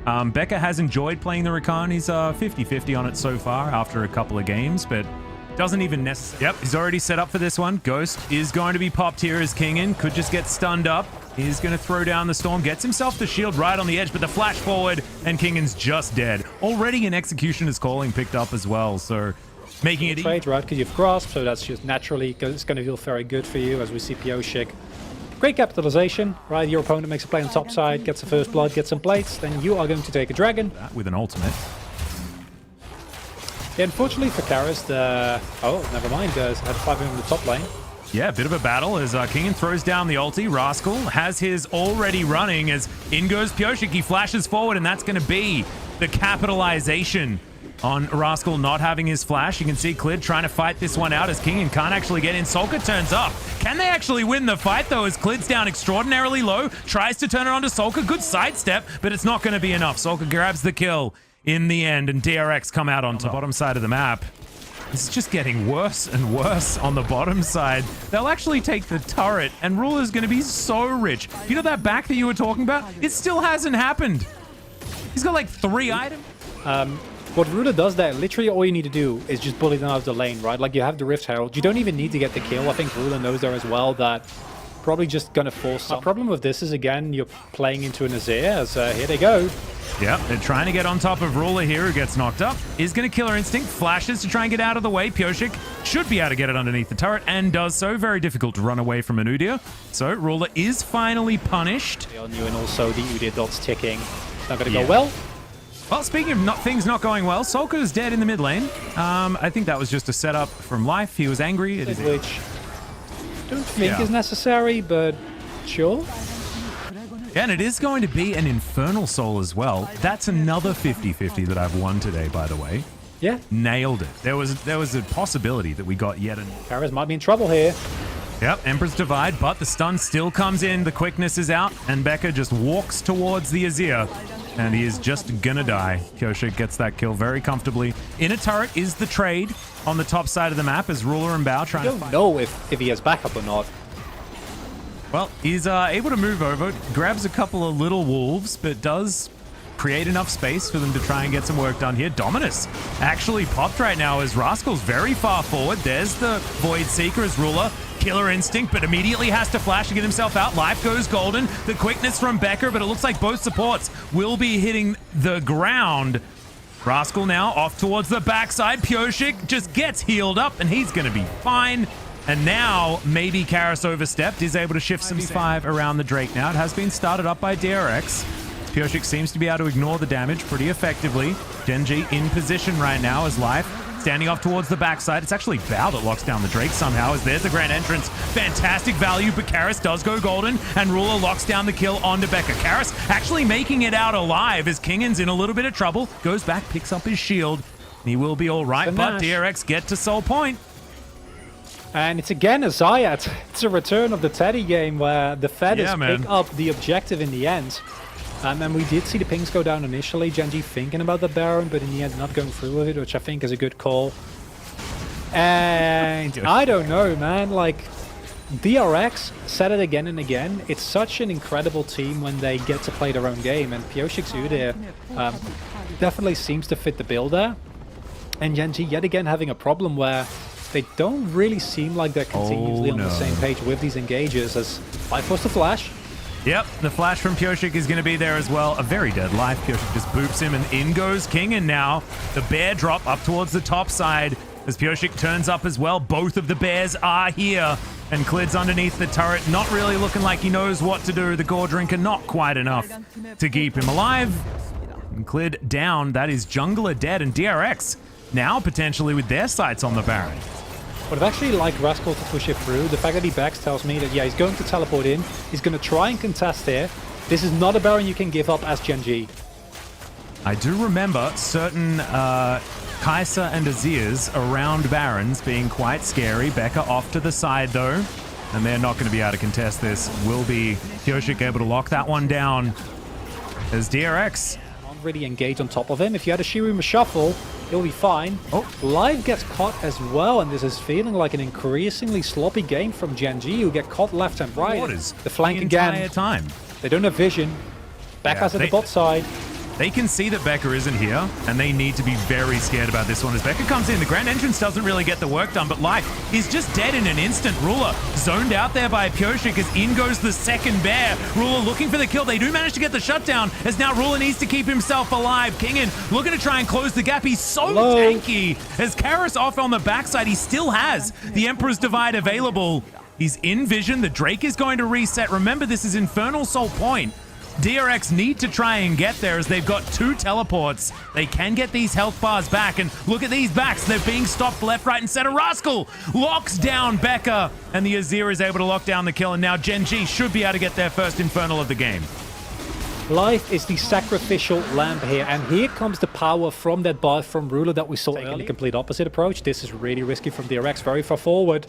Becca has enjoyed playing the Rakan. He's 50-50 on it so far after a couple of games, but doesn't even necessarily... Yep, he's already set up for this one. Ghost is going to be popped here as Kingin. Could just get stunned up. He's going to throw down the Storm. Gets himself the shield right on the edge, but the flash forward, and Kingin's just dead. Already an Executioner's Calling picked up as well, so making it... Trade, right, because you've Grasp, so that's just naturally... It's going to feel very good for you, as we see Pioshik. Great capitalization, right? Your opponent makes a play on top side, gets the first blood, gets some plates, then you are going to take a dragon. With an ultimate. Yeah, unfortunately for Karis, oh, never mind, had 5 in the top lane. Yeah, a bit of a battle as Kingin throws down the ulti. Rascal has his already running as in goes Pioshik. He flashes forward, and that's going to be the capitalization on Rascal not having his flash. You can see Clid trying to fight this one out as Kingin can't actually get in. Solka turns up. Can they actually win the fight, though, as Clid's down extraordinarily low, tries to turn it onto Solka. Good sidestep, but it's not going to be enough. Solka grabs the kill in the end, and DRX come out on the bottom side of the map. This is just getting worse and worse on the bottom side. They'll actually take the turret, and Ruler's going to be so rich. You know that back that you were talking about? It still hasn't happened. He's got like 3 items. What Ruler does there, literally all you need to do is just bully them out of the lane, right? Like, you have the Rift Herald. You don't even need to get the kill. I think Ruler knows there as well that probably just going to force some. The problem with this is, again, you're playing into an Azir, as here they go. Yep, they're trying to get on top of Ruler here, who gets knocked up. Is going to Killer Instinct, flashes to try and get out of the way. Pioshik should be able to get it underneath the turret, and does so. Very difficult to run away from an Udyr. So Ruler is finally punished. On you, and also the Udyr dots ticking. Not going to go well. Well, speaking of things not going well, Solka is dead in the mid lane. I think that was just a setup from Life. He was angry. Which I don't think is necessary, but sure. Yeah, and it is going to be an Infernal Soul as well. That's another 50-50 that I've won today, by the way. Yeah. Nailed it. There was a possibility that we got yet another. Karis might be in trouble here. Yep, Emperor's Divide, but the stun still comes in. The quickness is out, and Becca just walks towards the Azir. And he is just gonna die. Pioshik gets that kill very comfortably. In a turret is the trade on the top side of the map as Ruler and Bao trying to fight. I don't know if he has backup or not. Well, he's able to move over, grabs a couple of little wolves, but does create enough space for them to try and get some work done here. Dominus actually popped right now as Rascal's very far forward. There's the Void Seeker as Ruler. Killer Instinct, but immediately has to flash to get himself out. Life goes golden. The quickness from Becker, but it looks like both supports will be hitting the ground. Rascal now off towards the backside. Pioshik just gets healed up, and he's going to be fine. And now, maybe Karis overstepped, is able to shift some 5 around the Drake now. It has been started up by DRX. Pioshik seems to be able to ignore the damage pretty effectively. Genji in position right now as Life standing off towards the backside. It's actually Bao that locks down the Drake somehow, as there's the grand entrance. Fantastic value, but Karis does go golden, and Ruler locks down the kill onto Becca. Karis actually making it out alive as Kingin's in a little bit of trouble. Goes back, picks up his shield, and he will be all right, but DRX get to Soul Point. And it's again a Zayat. It's a return of the Teddy game where the Feathers pick up the objective in the end. And we did see the pings go down initially. Genji thinking about the Baron, but in the end not going through with it, which I think is a good call. And I don't know, man. Like, DRX said it again and again. It's such an incredible team when they get to play their own game. And Pioshik's Udyr definitely seems to fit the bill there. And Genji yet again having a problem where they don't really seem like they're continuously on the same page with these engages, as Life was the flash. Yep, the flash from Pioshik is going to be there as well. A very dead Life. Pioshik just boops him, and in goes King. And now the bear drop up towards the top side as Pioshik turns up as well. Both of the bears are here, and Clid's underneath the turret, not really looking like he knows what to do. The Gore Drinker not quite enough to keep him alive. And Clid down. That is Jungler dead, and DRX now potentially with their sights on the Baron. But I'd actually like Rascal to push it through. The fact that he backs tells me that, yeah, he's going to teleport in. He's going to try and contest here. This is not a Baron you can give up as Genji. I do remember certain Kai'Sa and Azirs around Barons being quite scary. Becca off to the side, though. And they're not going to be able to contest this. Will be Pioshik able to lock that one down as DRX. Can't really engage on top of him. If you had a Shiruma Shuffle, he'll be fine. Oh, Live gets caught as well, and this is feeling like an increasingly sloppy game from Genji, who get caught left and right. What is the flank the again? Entire time. They don't have vision. Becca's at the bot side. They can see that Becca isn't here, and they need to be very scared about this one. As Becca comes in, the Grand Entrance doesn't really get the work done, but Life is just dead in an instant. Ruler zoned out there by Pyosik as in goes the second bear. Ruler looking for the kill. They do manage to get the shutdown, as now Ruler needs to keep himself alive. Kingen looking to try and close the gap. He's so tanky. As Karis off on the backside, he still has the Emperor's Divide available. He's in vision. The Drake is going to reset. Remember, this is Infernal Soul Point. DRX need to try and get there as they've got 2 teleports. They can get these health bars back, and look at these backs. They're being stopped left, right, and center. Rascal locks down Becca, and the Azir is able to lock down the kill, and now Gen G should be able to get their first Infernal of the game. Life is the sacrificial lamb here, and here comes the power from that buff from Ruler that we saw in the complete opposite approach. This is really risky from DRX, very far forward.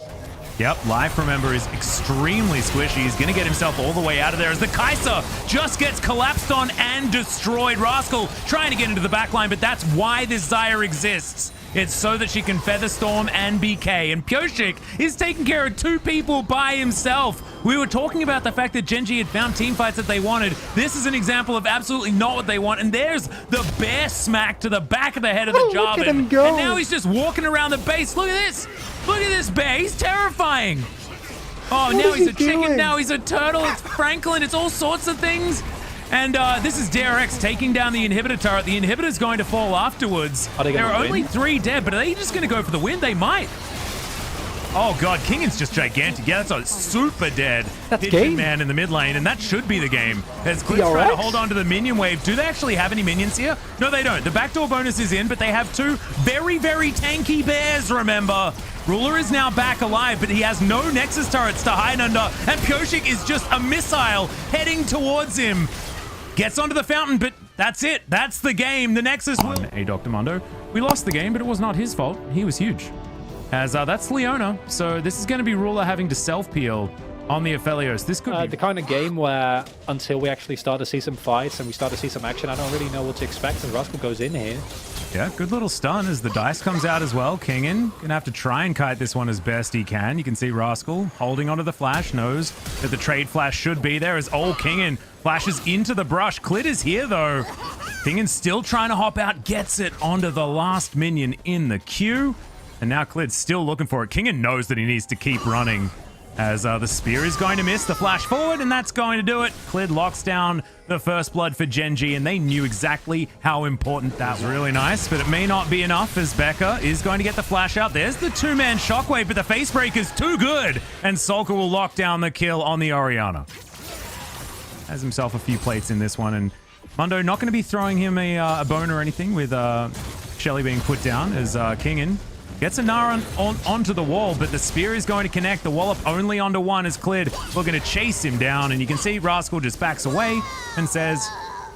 Yep, Life, remember, is extremely squishy. He's going to get himself all the way out of there as the Kai'Sa just gets collapsed on and destroyed. Rascal trying to get into the backline, but that's why this Xayah exists. It's so that she can Featherstorm and BK. And Pyosik is taking care of 2 people by himself. We were talking about the fact that Gen G had found team fights that they wanted. This is an example of absolutely not what they want. And there's the bear smack to the back of the head of the Jarvan. Look at him go. And now he's just walking around the base. Look at this. Look at this bear. He's terrifying. Oh, now he's a chicken. Now he's a turtle. It's Franklin. It's all sorts of things. And this is DRX taking down the inhibitor turret. The inhibitor's going to fall afterwards. There are only 3 dead, but are they just going to go for the win? They might. Oh, God. Kingan's just gigantic. Yeah, that's a super dead Pigeon Man in the mid lane, and that should be the game. As Clit's trying to hold on to the minion wave. Do they actually have any minions here? No, they don't. The backdoor bonus is in, but they have 2 very, very tanky bears, remember. Ruler is now back alive, but he has no Nexus turrets to hide under, and Pyosik is just a missile heading towards him. Gets onto the fountain, but that's it. That's the game. The Nexus will... Hey, Dr. Mondo. We lost the game, but it was not his fault. He was huge. As that's Leona, so this is going to be Ruler having to self-peel on the Aphelios. This could be... the kind of game where until we actually start to see some fights and we start to see some action, I don't really know what to expect, and Rascal goes in here. Yeah, good little stun as the dice comes out as well. Kingen gonna have to try and kite this one as best he can. You can see Rascal holding onto the flash, knows that the trade flash should be there as old Kingen flashes into the brush. Clit is here though. Kingen's still trying to hop out, gets it onto the last minion in the queue. And now Clid's still looking for it. Kingen knows that he needs to keep running as the spear is going to miss the flash forward, and that's going to do it. Clid locks down the first blood for Gen G, and they knew exactly how important that was. Really nice, but it may not be enough as Becca is going to get the flash out. There's the 2-man shockwave, but the face break is too good, and Solka will lock down the kill on the Orianna. Has himself a few plates in this one, and Mundo not going to be throwing him a bone or anything with Shelly being put down as Kingen gets a Nara onto the wall, but the spear is going to connect. The wallop only onto one as Clid looking to chase him down, and you can see Rascal just backs away and says,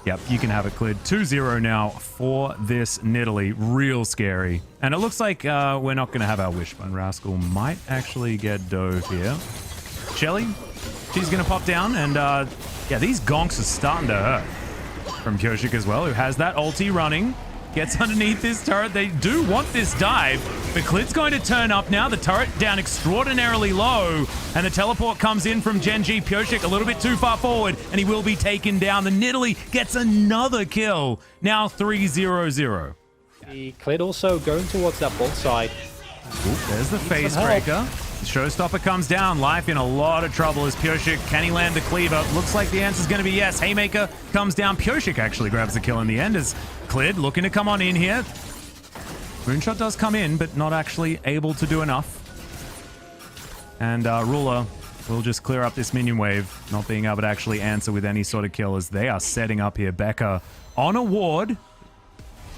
yep, you can have it, Clid. 2-0 now for this Nidalee. Real scary. And it looks like we're not going to have our wishbone. Rascal might actually get dove here. Shelly, she's going to pop down, and yeah, these gonks are starting to hurt. From Pyosik as well, who has that ulti running. Gets underneath this turret. They do want this dive, but Clid's going to turn up now. The turret down extraordinarily low, and the teleport comes in from Gen G. Pyosik a little bit too far forward, and he will be taken down. The Nidalee gets another kill. Now 3-0-0. Clid also going towards that bot side. Ooh, there's the phase breaker. The showstopper comes down. Life in a lot of trouble as Pyosik. Can he land the cleaver? Looks like the answer is going to be yes. Haymaker comes down. Pyosik actually grabs the kill in the end as Clid looking to come on in here. Moonshot does come in, but not actually able to do enough. And Ruler will just clear up this minion wave, not being able to actually answer with any sort of kill as they are setting up here. Becca on a ward.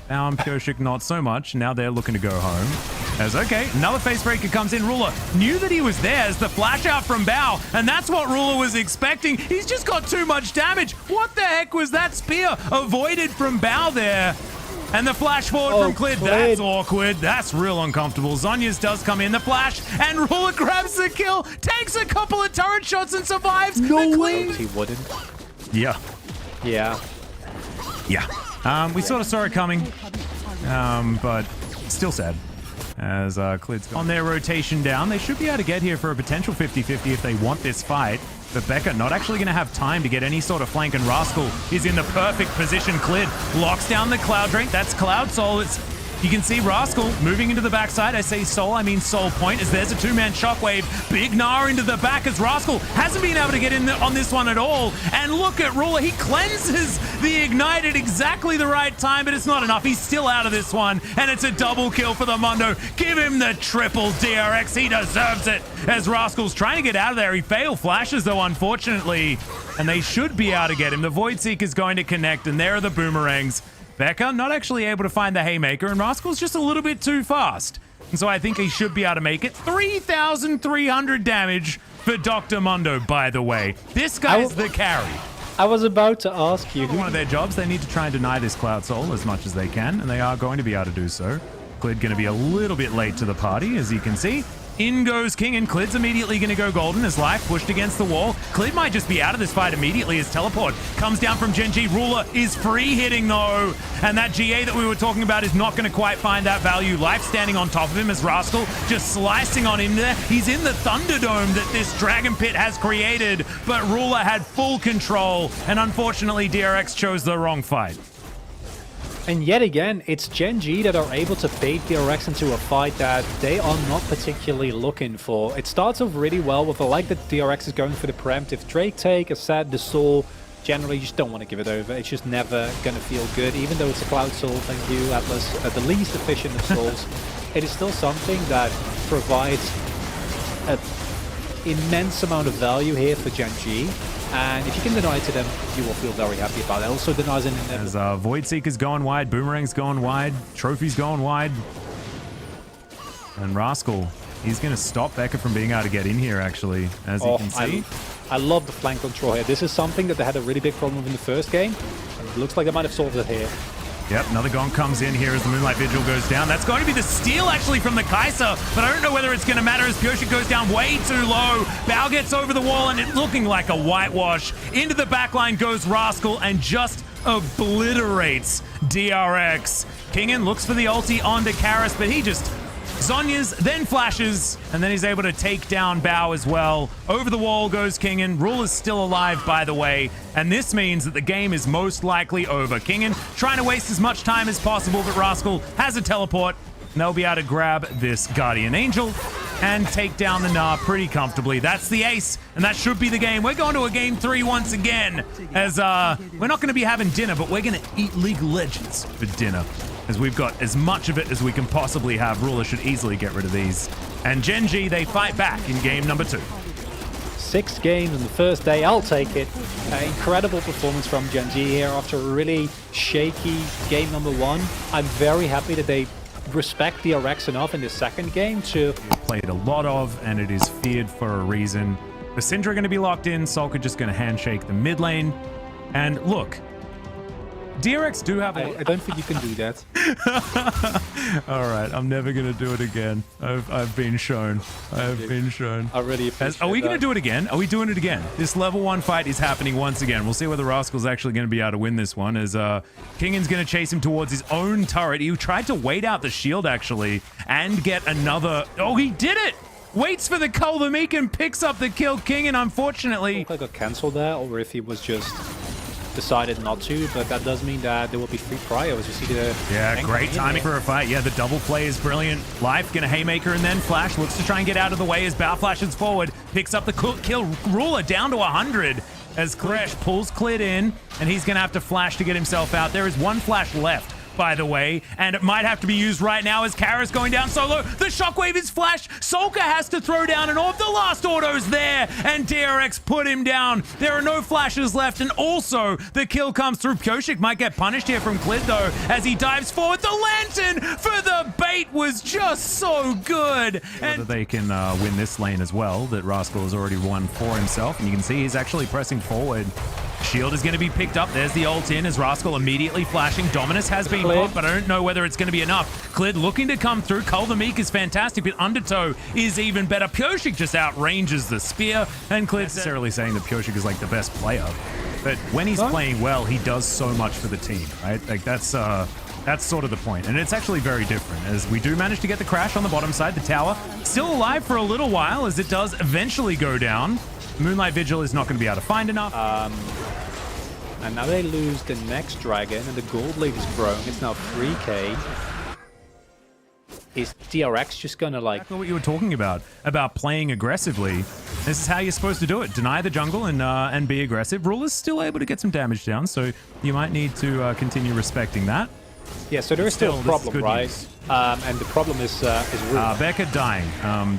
Now Pyosik not so much. Now they're looking to go home. As okay, another face breaker comes in. Ruler knew that he was there as the flash out from Bao, and that's what Ruler was expecting. He's just got too much damage. What the heck was that spear avoided from Bao there? And the flash forward from Clid. That's awkward. That's real uncomfortable. Zhonya's does come in. The flash, and Ruler grabs the kill, takes a couple of turret shots and survives. No way. He wouldn't. Yeah. Yeah. Yeah. We sort of saw it coming, but still sad. As Clid's on their rotation down. They should be able to get here for a potential 50-50 if they want this fight. But Becca not actually going to have time to get any sort of flank, and Rascal is in the perfect position. Clid locks down the Cloud Drake. That's Cloud Soul. You can see Rascal moving into the backside. I say Soul, I mean Soul Point, as there's a two-man Shockwave. Big Gnar into the back as Rascal hasn't been able to get in on this one at all. And look at Ruler. He cleanses the Ignite at exactly the right time, but it's not enough. He's still out of this one, and it's a double kill for the Mundo. Give him the triple DRX. He deserves it, as Rascal's trying to get out of there. He failed flashes, though, unfortunately, and they should be able to get him. The Void Seeker's going to connect, and there are the boomerangs. Becca not actually able to find the Haymaker, and Rascal's just a little bit too fast. And so I think he should be able to make it. 3,300 damage for Dr. Mundo, by the way. This guy's the carry. I was about to ask you. One of their jobs, they need to try and deny this Cloud Soul as much as they can, and they are going to be able to do so. Clid going to be a little bit late to the party, as you can see. In goes King, and Clid's immediately going to go golden. His life pushed against the wall. Clid might just be out of this fight immediately as teleport comes down from Gen G. Ruler is free hitting, though. And that GA that we were talking about is not going to quite find that value. Life standing on top of him as Rascal just slicing on him there. He's in the Thunderdome that this Dragon Pit has created, but Ruler had full control. And unfortunately, DRX chose the wrong fight. And yet again, it's Gen G that are able to bait DRX into a fight that they are not particularly looking for. It starts off really well with, I like that DRX is going for the preemptive Drake take, a set, the Soul. Generally, you just don't want to give it over. It's just never going to feel good, even though it's a Cloud Soul, thank you, Atlas, the least efficient of Souls. It is still something that provides an immense amount of value here for Gen G. And if you can deny it to them, you will feel very happy about it. Also denies it in them. As Void Seeker's going wide, Boomerang's going wide, Trophy's going wide. And Rascal, he's going to stop Becca from being able to get in here, actually, as you can see. I love the flank control here. This is something that they had a really big problem with in the first game. And it looks like they might have solved it here. Yep, another Gong comes in here as the Moonlight Vigil goes down. That's going to be the steal, actually, from the Kai'Sa, but I don't know whether it's going to matter as Pyosik goes down way too low. Bao gets over the wall, and it's looking like a whitewash. Into the backline goes Rascal and just obliterates DRX. Kingen looks for the ulti onto Karis, but he just Zhonya's, then flashes, and then he's able to take down Bao as well. Over the wall goes Kingen. Ruler's still alive, by the way, and this means that the game is most likely over. Kingen trying to waste as much time as possible, but Rascal has a teleport, and they'll be able to grab this Guardian Angel and take down the Gnar pretty comfortably. That's the ace, and that should be the game. We're going to a game 3 once again, as we're not going to be having dinner, but we're going to eat League of Legends for dinner, as we've got as much of it as we can possibly have. Ruler should easily get rid of these. And Gen G, they fight back in game number 2. 6 games on the first day, I'll take it. Incredible performance from Gen G here after a really shaky game number 1. I'm very happy that they respect DRX enough in the second game to... Played a lot of, and it is feared for a reason. The Syndra going to be locked in, Sulka just going to handshake the mid lane. And look, DRX do have... I don't think you can do that. All right, I'm never going to do it again. I've been shown. I've been shown. I really appreciate Are we going to do it again? Are we doing it again? This level 1 fight is happening once again. We'll see whether Rascal's actually going to be able to win this one, as Kingen's going to chase him towards his own turret. He tried to wait out the shield, actually, and get another... Oh, he did it! Waits for the Cull the Meek and picks up the kill. Kingen, unfortunately... I got cancelled there, or if he was just... decided not to, but that does mean that there will be 3 pryos. You see the... Yeah, great timing for a fight. Yeah, the double play is brilliant. Life gonna Haymaker and then Flash. Looks to try and get out of the way as Bao flashes forward. Picks up the kill. Ruler down to 100 as Crash pulls Clid in, and he's gonna have to flash to get himself out. There is 1 flash left, by the way, and it might have to be used right now as Karis going down solo. The Shockwave is flashed. Sulka has to throw down an orb. The last auto's there, and DRX put him down. There are no flashes left, and also the kill comes through. Pyosik might get punished here from Clid, though, as he dives forward. The Lantern for the bait was just so good. And they can win this lane as well, that Rascal has already won for himself, and you can see he's actually pressing forward. Shield is going to be picked up. There's the ult in as Rascal immediately flashing. Dominus has been popped, but I don't know whether it's going to be enough. Clid looking to come through. Cull the Meek is fantastic, but Undertow is even better. Pyosik just outranges the spear, and Clid necessarily saying that Pyosik is like the best player. But when he's playing well, he does so much for the team, right? Like that's sort of the point. And it's actually very different, as we do manage to get the crash on the bottom side. The tower still alive for a little while, as it does eventually go down. Moonlight Vigil is not going to be able to find enough. And now they lose the next dragon, and the gold lead is growing. It's now 3k. Is DRX just gonna like... Exactly what you were talking about playing aggressively. This is how you're supposed to do it. Deny the jungle and be aggressive. Ruler's still able to get some damage down, so you might need to continue respecting that. Yeah, so there is still a problem, right? And the problem is Ruler. Becca dying.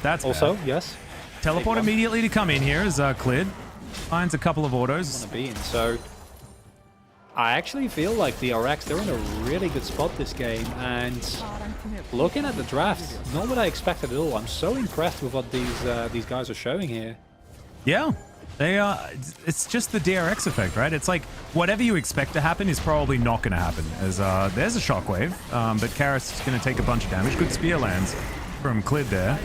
That's also, bad. yes. Teleport immediately to come in here as cleared. Finds a couple of autos. Be in, so I actually feel like DRX, they're in a really good spot this game, and looking at the draft, not what I expected at all. I'm so impressed with what these guys are showing here. Yeah, they are. It's just the DRX effect, right? It's like whatever you expect to happen is probably not going to happen. As there's a shockwave, but Karis is going to take a bunch of damage. Good spear lands from Clid there.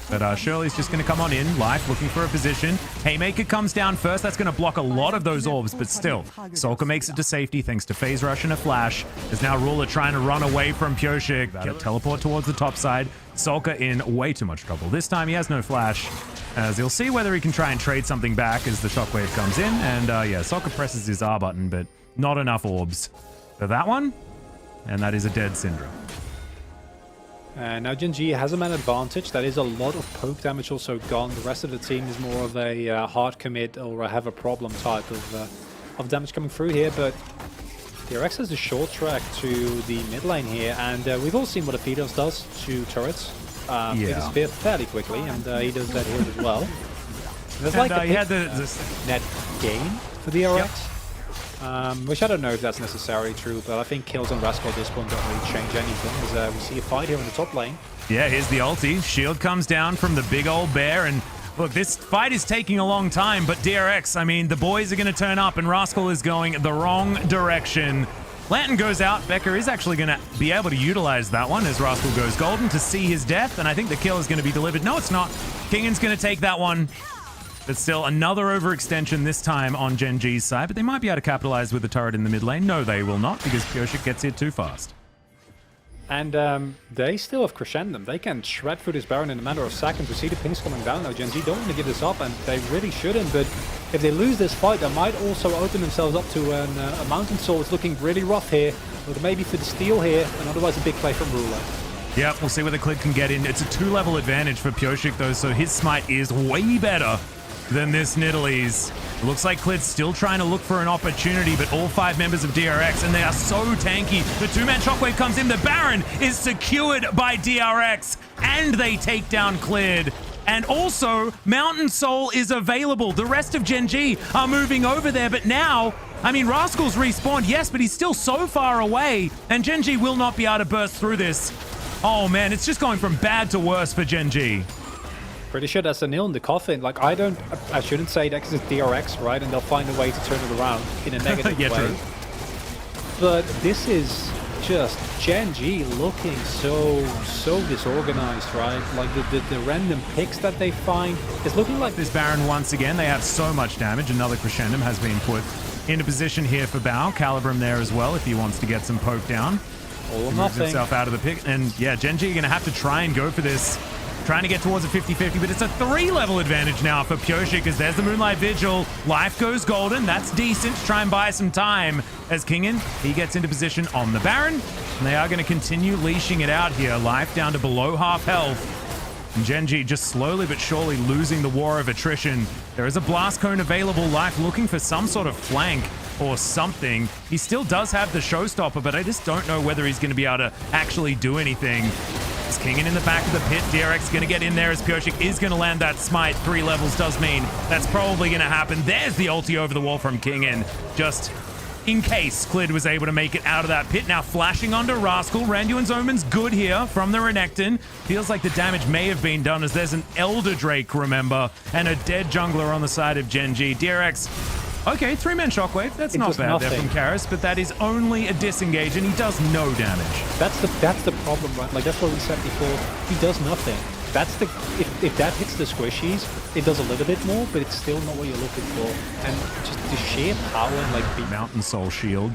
But Shirley's just going to come on in, Life looking for a position. Haymaker comes down first. That's going to block a lot of those orbs, but still. Solka makes it to safety thanks to Phase Rush and a Flash. There's now Ruler trying to run away from Pyoshik. Teleport towards the top side. Solka in way too much trouble. This time he has no Flash, as he'll see whether he can try and trade something back as the shockwave comes in. And yeah, Solka presses his R button, but not enough orbs for that one. And that is a dead Syndra. Now Gen G has a man advantage. That is a lot of poke damage also gone. The rest of the team is more of a hard commit or have a problem type of damage coming through here. But DRX has the short track to the mid lane here, and we've all seen what Aphidos does to turrets. He disappear fairly quickly, and he does that here as well. There's like a net gain for DRX. Yep. Which I don't know if that's necessarily true, but I think kills on Rascal at this point don't really change anything, as we see a fight here in the top lane. Yeah, here's the ulti. Shield comes down from the big old bear, and look, this fight is taking a long time, but DRX, I mean, the boys are going to turn up, and Rascal is going the wrong direction. Lantern goes out. Becker is actually going to be able to utilize that one as Rascal goes golden to see his death, and I think the kill is going to be delivered. No, it's not. Kingan's going to take that one. But still, another overextension this time on Gen G's side, but they might be able to capitalize with the turret in the mid lane. No, they will not, because Pyoshik gets here too fast. And they still have Crescendum. They can shred through this Baron in a matter of seconds. We see the pings coming down now. Gen G don't want to give this up, and they really shouldn't, but if they lose this fight, they might also open themselves up to a Mountain Soul. It's looking really rough here, but maybe for the steal here, and otherwise a big play from Ruler. Yeah, we'll see where the Clid can get in. It's a 2-level advantage for Pyoshik, though, so his smite is way better than this Nidalee. Looks like Clid's still trying to look for an opportunity, but all 5 members of DRX, and they are so tanky. The 2-man shockwave comes in. The Baron is secured by DRX, and they take down Clid. And also, Mountain Soul is available. The rest of Gen G are moving over there, but now, I mean, Rascal's respawned, yes, but he's still so far away, and Gen G will not be able to burst through this. Oh man, it's just going from bad to worse for Gen G. Pretty sure that's a nail in the coffin. Like, I shouldn't say that because it's DRX, right? And they'll find a way to turn it around in a negative way. True. But this is just Gen G looking so disorganized, right? Like the random picks that they find, it's looking like this Baron once again. They have so much damage. Another Crescendum has been put into position here for Bao. Calibrum there as well if he wants to get some poke down. All or moves nothing. himself out of the pick. And yeah, Gen G are going to have to try and go for this. Trying to get towards a 50-50, but it's a 3-level advantage now for Pyoshik, because there's the Moonlight Vigil. Life goes golden. That's decent to try and buy some time. As Kingan, he gets into position on the Baron, and they are going to continue leashing it out here. Life down to below half health. And Gen G just slowly but surely losing the war of attrition. There is a Blast Cone available. Life looking for some sort of flank or something. He still does have the showstopper, but I just don't know whether he's going to be able to actually do anything. It's Kingan in the back of the pit. DRX going to get in there as Pyoshik is going to land that smite. 3 levels does mean that's probably going to happen. There's the ulti over the wall from Kingan. Just in case Clid was able to make it out of that pit. Now flashing onto Rascal. Randuin's Omen's good here from the Renekton. Feels like the damage may have been done as there's an Elder Drake, remember, and a dead jungler on the side of Gen G. DRX, okay, 3-man shockwave. That's not bad there from Karis, but that is only a disengage, and he does no damage. That's the problem, right? Like, that's what we said before. He does nothing. That's the if that hits the squishies, it does a little bit more, but it's still not what you're looking for. And just the sheer power and like Mountain Soul shield.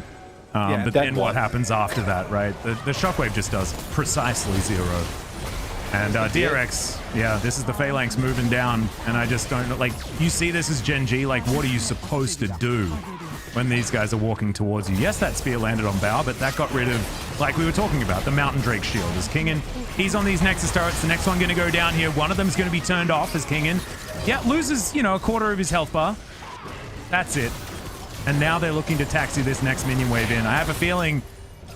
But then what happens after that, right? The shockwave just does precisely 0. And DRX, yeah, this is the Phalanx moving down, and I just don't know, like, you see this as Gen G, like, what are you supposed to do when these guys are walking towards you? Yes, that spear landed on Bao, but that got rid of, like we were talking about, the Mountain Drake shield. As Kingen, he's on these Nexus turrets, the next one gonna go down here. One of them's gonna be turned off as Kingen, yeah, loses, you know, a quarter of his health bar. That's it. And now they're looking to taxi this next minion wave in. I have a feeling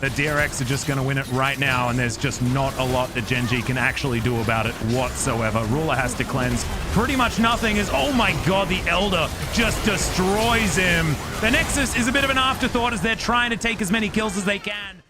the DRX are just going to win it right now, and there's just not a lot that Gen G can actually do about it whatsoever. Ruler has to cleanse pretty much nothing as, oh my god, the Elder just destroys him. The Nexus is a bit of an afterthought as they're trying to take as many kills as they can.